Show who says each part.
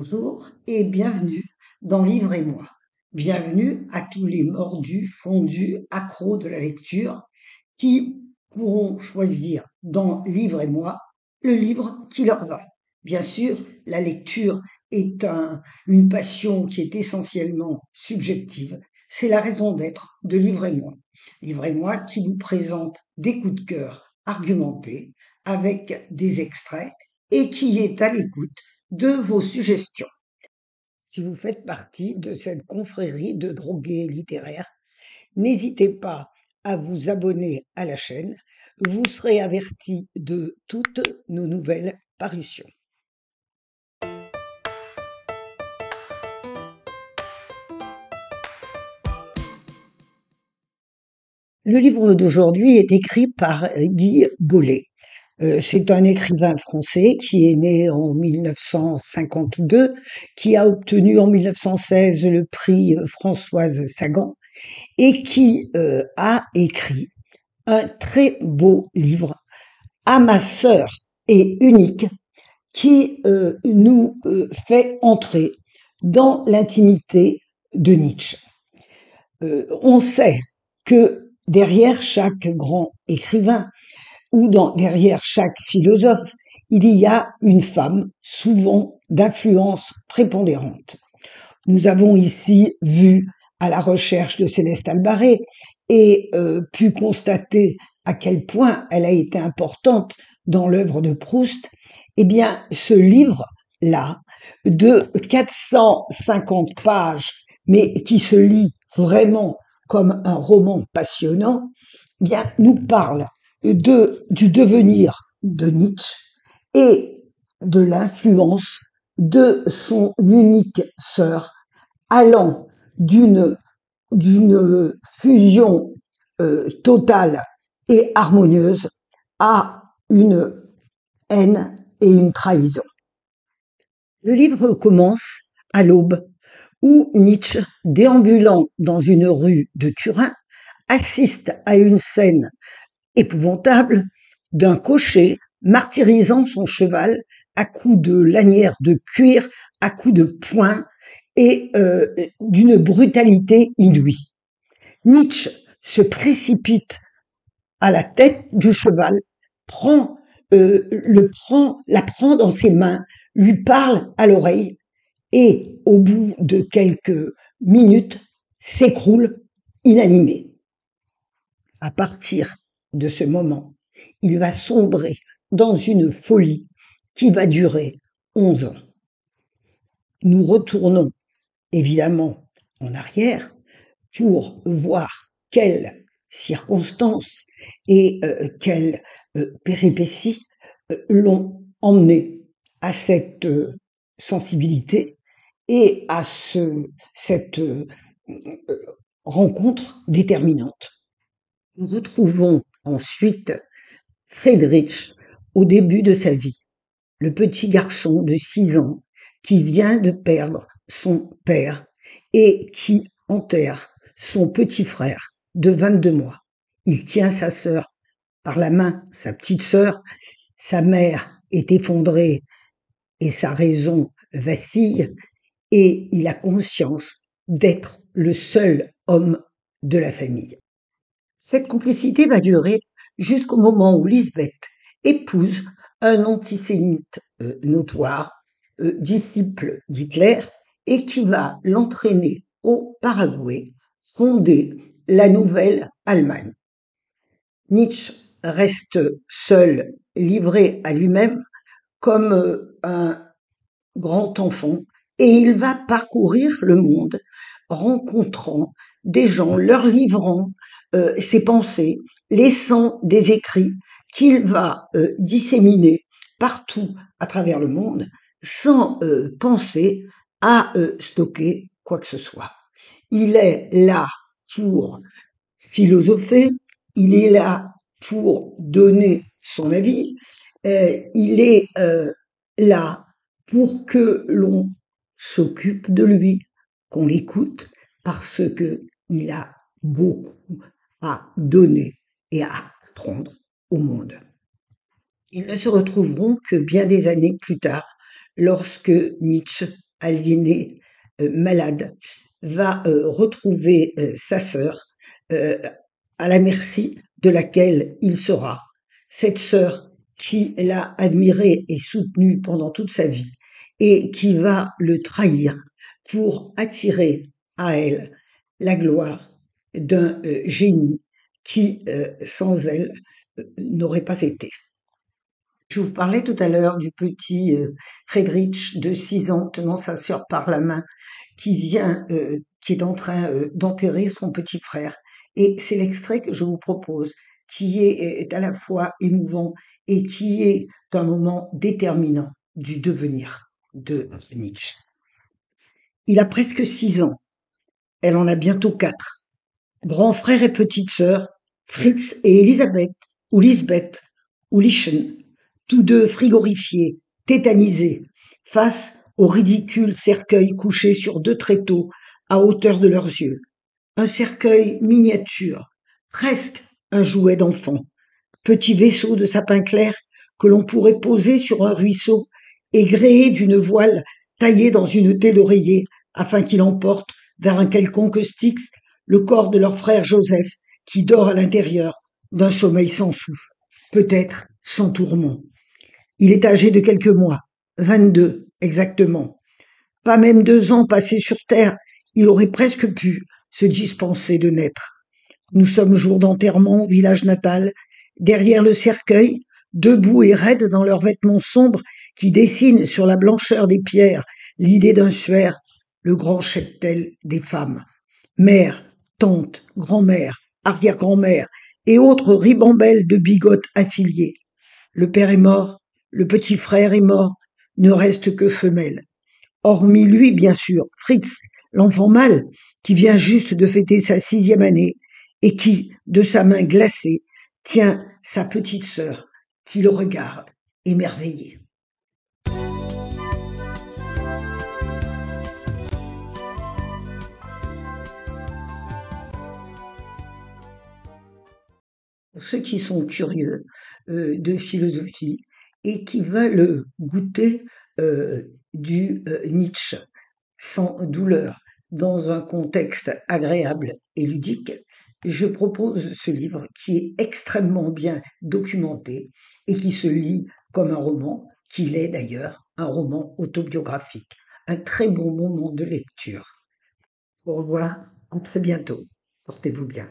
Speaker 1: Bonjour et bienvenue dans Livre et moi. Bienvenue à tous les mordus, fondus, accros de la lecture qui pourront choisir dans Livre et moi le livre qui leur va. Bien sûr, la lecture est une passion qui est essentiellement subjective. C'est la raison d'être de Livre et moi. Livre et moi qui vous présente des coups de cœur argumentés avec des extraits et qui est à l'écoute de vos suggestions. Si vous faites partie de cette confrérie de drogués littéraires, n'hésitez pas à vous abonner à la chaîne. Vous serez avertis de toutes nos nouvelles parutions. Le livre d'aujourd'hui est écrit par Guy Bollet. C'est un écrivain français qui est né en 1952, qui a obtenu en 1916 le prix Françoise Sagan et qui a écrit un très beau livre, À ma sœur et unique, qui nous fait entrer dans l'intimité de Nietzsche. On sait que derrière chaque grand écrivain ou derrière chaque philosophe, il y a une femme, souvent d'influence prépondérante. Nous avons ici vu à la recherche de Céleste Albaré et pu constater à quel point elle a été importante dans l'œuvre de Proust. Eh bien, ce livre-là, de 450 pages, mais qui se lit vraiment comme un roman passionnant, eh bien, nous parle du devenir de Nietzsche et de l'influence de son unique sœur, allant d'une fusion totale et harmonieuse à une haine et une trahison. Le livre commence à l'aube, où Nietzsche, déambulant dans une rue de Turin, assiste à une scène épouvantable d'un cocher martyrisant son cheval à coups de lanières de cuir, à coups de poing et d'une brutalité inouïe. Nietzsche se précipite à la tête du cheval, la prend dans ses mains, lui parle à l'oreille et au bout de quelques minutes s'écroule inanimé. À partir de ce moment, il va sombrer dans une folie qui va durer 11 ans. Nous retournons évidemment en arrière pour voir quelles circonstances et quelles péripéties l'ont emmené à cette sensibilité et à cette rencontre déterminante. Nous retrouvons ensuite Friedrich au début de sa vie, le petit garçon de 6 ans qui vient de perdre son père et qui enterre son petit frère de 22 mois. Il tient sa sœur par la main, sa petite sœur. Sa mère est effondrée et sa raison vacille et il a conscience d'être le seul homme de la famille. Cette complicité va durer jusqu'au moment où Lisbeth épouse un antisémite notoire, disciple d'Hitler, et qui va l'entraîner au Paraguay, fonder la nouvelle Allemagne. Nietzsche reste seul, livré à lui-même, comme un grand enfant, et il va parcourir le monde, rencontrant des gens, leur livrant ses pensées, laissant des écrits qu'il va disséminer partout à travers le monde, sans penser à stocker quoi que ce soit. Il est là pour philosopher, il est là pour donner son avis, il est là pour que l'on s'occupe de lui, qu'on l'écoute, parce que il a beaucoup à donner et à apprendre au monde. Ils ne se retrouveront que bien des années plus tard, lorsque Nietzsche aliéné, malade, va retrouver sa sœur, euh, à la merci de laquelle il sera. Cette sœur qui l'a admiré et soutenu pendant toute sa vie et qui va le trahir pour attirer à elle la gloire d'un génie qui, sans elle, n'aurait pas été. Je vous parlais tout à l'heure du petit Friedrich de 6 ans tenant sa sœur par la main qui est en train d'enterrer son petit frère. Et c'est l'extrait que je vous propose, qui est à la fois émouvant et qui est un moment déterminant du devenir de Nietzsche. Il a presque 6 ans, elle en a bientôt 4. Grand frère et petite sœur, Fritz et Elisabeth, ou Lisbeth, ou Lichen, tous deux frigorifiés, tétanisés, face au ridicule cercueil couché sur 2 tréteaux à hauteur de leurs yeux. Un cercueil miniature, presque un jouet d'enfant, petit vaisseau de sapin clair que l'on pourrait poser sur un ruisseau et gréer d'une voile taillée dans une taie d'oreiller afin qu'il emporte vers un quelconque Styx le corps de leur frère Joseph qui dort à l'intérieur d'un sommeil sans souffle, peut-être sans tourment. Il est âgé de quelques mois, 22 exactement. Pas même 2 ans passés sur terre, il aurait presque pu se dispenser de naître. Nous sommes jour d'enterrement au village natal, derrière le cercueil, debout et raides dans leurs vêtements sombres qui dessinent sur la blancheur des pierres l'idée d'un suaire, le grand cheptel des femmes. Mère, tante, grand-mère, arrière-grand-mère et autres ribambelles de bigotes affiliées. Le père est mort, le petit frère est mort, ne reste que femelle. Hormis lui, bien sûr, Fritz, l'enfant mâle, qui vient juste de fêter sa 6e année et qui, de sa main glacée, tient sa petite sœur, qui le regarde, émerveillée. Pour ceux qui sont curieux de philosophie et qui veulent goûter du Nietzsche sans douleur, dans un contexte agréable et ludique, je propose ce livre qui est extrêmement bien documenté et qui se lit comme un roman, qu'il est d'ailleurs un roman autobiographique. Un très bon moment de lecture. Au revoir, à très bientôt. Portez-vous bien.